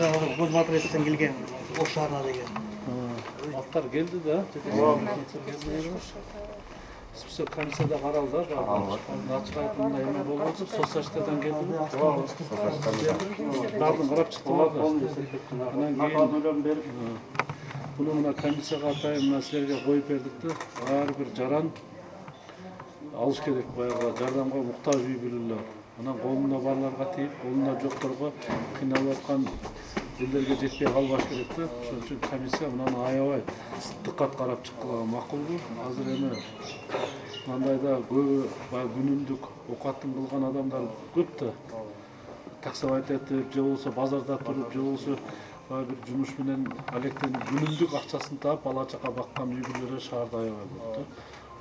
жаңағы көз матрестен келген ош шаарына деген. Аттар келди да. Список комиссияда каралды, ачык айтканда эме болбойт, соцсачтадан келди. Баардыгын карап чыктылар да. Анан кийин буну мына комиссияга атайын мына силерге коюп бердик да. Ар бир жаран алыш керек, баягы жардамга муктаж үй бүлөлөр. Анан колунда барларга тийип, колунда жокторго кыйналып аткан элдерге жетпей калбаш керек да. Ошон үчүн комиссия мынаны аябай дыккат карап чыккыла макулбу. Азыр эми мындайда көбү баягы күнүмдүк окуатын кылган адамдар көп да. Таксовать этип, же болбосо базарда туруп, же болбосо бир жумуш менен алектенип күнүмдүк акчасын таап бала чака баккан үй бүлөлөр шаарда аябай көп да.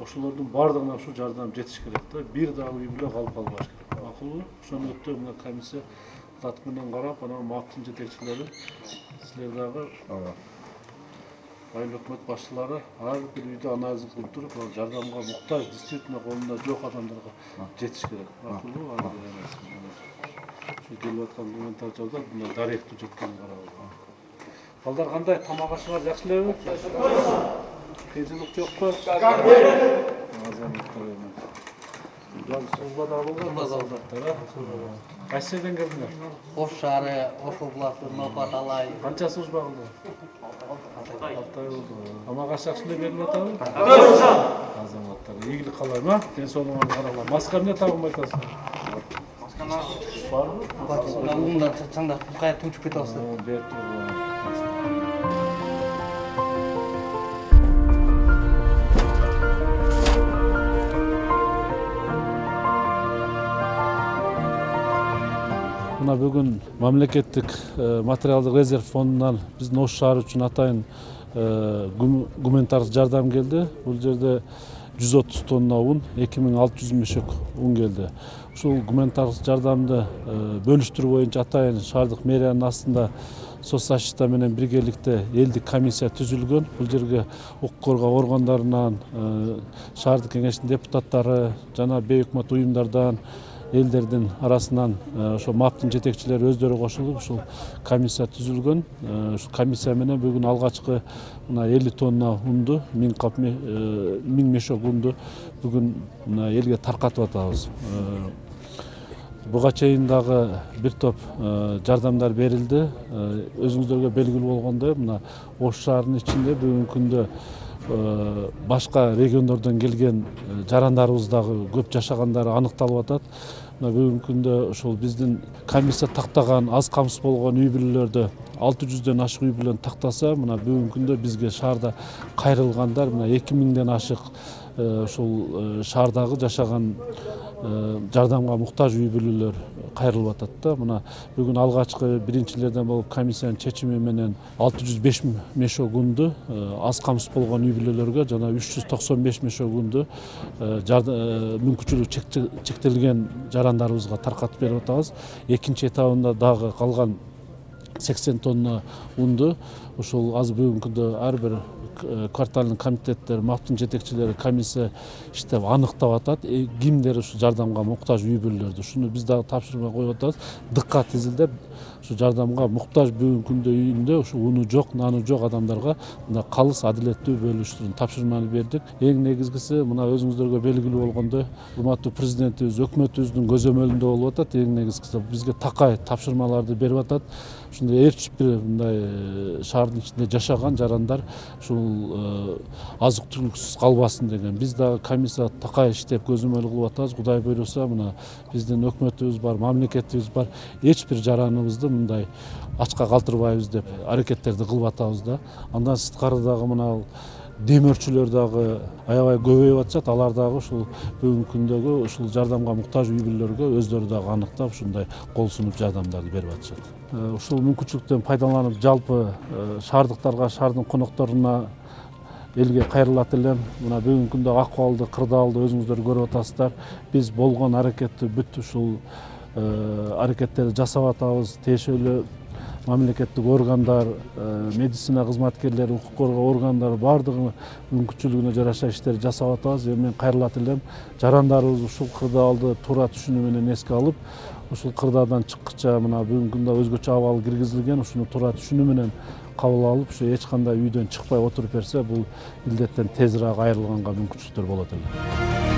Ошолордун баардыгына ушу жардам жетиш керек да. Бир дагы үй бүлө калып калбаш керек. Макулбу? Ошону өтө мына комиссия дат менен карап, анан МАПтын жетекчилери, силер дагы айыл өкмөт башчылары ар бир үйдө анализ кылып туруп, жардамга муктаж, действительно колунда жок адамдарга жетиш керек. Макулбу? Ошо келип аткан комментарийлерде мына даректүү жеткенин карап. Балдар кандай? Тамак ашыңар жакшы элеби? Кыйынчылык жокпу? Службада болгондар. Кайсы жерден келдиңер? Ош шаары, Ош областы, Ноопат Алай. Канча служба кылды? 6 ай болду. Тамак аш жакшы эле берип атабы? Азаматтар, ийгилик каалайм, ден соолугуңарды карагыла. Маска эмне тагып айтасың? Масканы барбы? Мында чаңдап кая түнчүп кете алсыз. Мына бүгүн мамлекеттик материалдык резерв фондунан биздин Ош шаары үчүн атайын гуманитардык жардам келди. Бул жерде 130 тонна un, 2600 мешок un келди. Ушул гуманитардык жардамды бөлүштүрүү боюнча атайын шаардык мэриянын астында соцзащита менен биргеликте элдик комиссия түзүлгөн. Бул жерге укук коргоо органдарынан, шаардык кеңештин депутаттары жана бейөкмөт уюмдардан, элдердин арасынан ошо МАПтын жетекчилери өздөрү кошулуп ушул комиссия түзүлгөн. Ушул комиссия менен бүгүн алгачкы мына 50 тонна унду, 1000 мешок унду бүгүн мына элге таркатып атабыз. Буга чейин дагы бир топ жардамдар берилди. Өзүңүздөргө белгилүү болгондой, мына Ош шаарынын ичинде бүгүнкү күндө башка региондордон келген жарандарыбыз дагы көп жашагандары аныкталып атат. Мына бүгүнкү күндө ошол биздин комиссия тактаган аз камсыз болгон үй бүлөлөрдө 600дөн ашык үй бүлөнү тактаса, мына бүгүнкү күндө бизге шаарда кайрылгандар мына 2000ден ашык ушул шаардагы жашаган жардамга муктаж үй бүлөлөр кайрылып атат да. Мына бүгүн алгачкы биринчилерден болуп комиссиянын чечими менен 605 мешок унду аз камсыз болгон үй бүлөлөргө жана 395 мешок унду мүмкүнчүлүгү чектелген жарандарыбызга таркатып берип атабыз. Экинчи этабында дагы калган 80 тонна унду ушул азыр бүгүнкү күндө ар бир кварталдын комитеттери, МАПтын жетекчилери комиссия иштеп аныктап атат. Кимдер ушу жардамга муктаж үй бүлөлөрдү. Ушуну биз дагы тапшырма коюп атабыз. Дыккат изилдеп, ушу жардамга муктаж бүгүнкү күндө үйүндө ушу уну жок, наны жок адамдарга мына калыс адилеттүү бөлүштүрүүнү тапшырманы бердик. Эң негизгиси мына өзүңүздөргө белгилүү болгондой, урматтуу президентибиз өкмөтүбүздүн көзөмөлүндө болуп атат. Эң негизгиси бизге такай тапшырмаларды берип атат. Ушундай эрчип бир мындай шаардын ичинде жашаган жарандар ушул азык түлүксүз калбасын деген. Биз дагы комиссия такай иштеп көзөмөл кылып атабыз. Кудай буйруса мына биздин өкмөтүбүз бар, мамлекетибиз бар. Эч бир жараныбызды мындай ачка калтырбайбыз деп аракеттерди кылып атабыз да. Андан сырткары дагы мына демөөрчүлөр дагы аябай көбөйүп атышат. Алар дагы ушул бүгүнкү күндөгү ушул жардамга муктаж үй бүлөлөргө өздөрү дагы аныктап ушундай кол сунуп жардамдарды берип атышат. Ушул мүмкүнчүлүктөн пайдаланып жалпы шаардыктарга, шаардын конокторуна элге кайрылат элем. Мына бүгүнкү күндө акыбалды, кырдаалды өзүңүздөр көрүп атасыздар. Биз болгон аракетти бүт ушул аракеттерди жасап атабыз. Тиешелүү мамлекеттик органдар, медицина кызматкерлери, укук коргоо органдары баардыгы мүмкүнчүлүгүнө жараша иштерди жасап атабыз. Эми мен кайрылат элем. Жарандарыбыз ушул кырдаалды туура түшүнүү менен эске алып, ушул кырдаадан чыккыча мына бүгүнкү күндө өзгөчө абал киргизилген, ушуну туура түшүнүү менен кабыл алып, ушу эч кандай үйдөн чыкпай отуруп берсе, бул илдеттен тезирээк айрылганга мүмкүнчүлүктөр болот эле.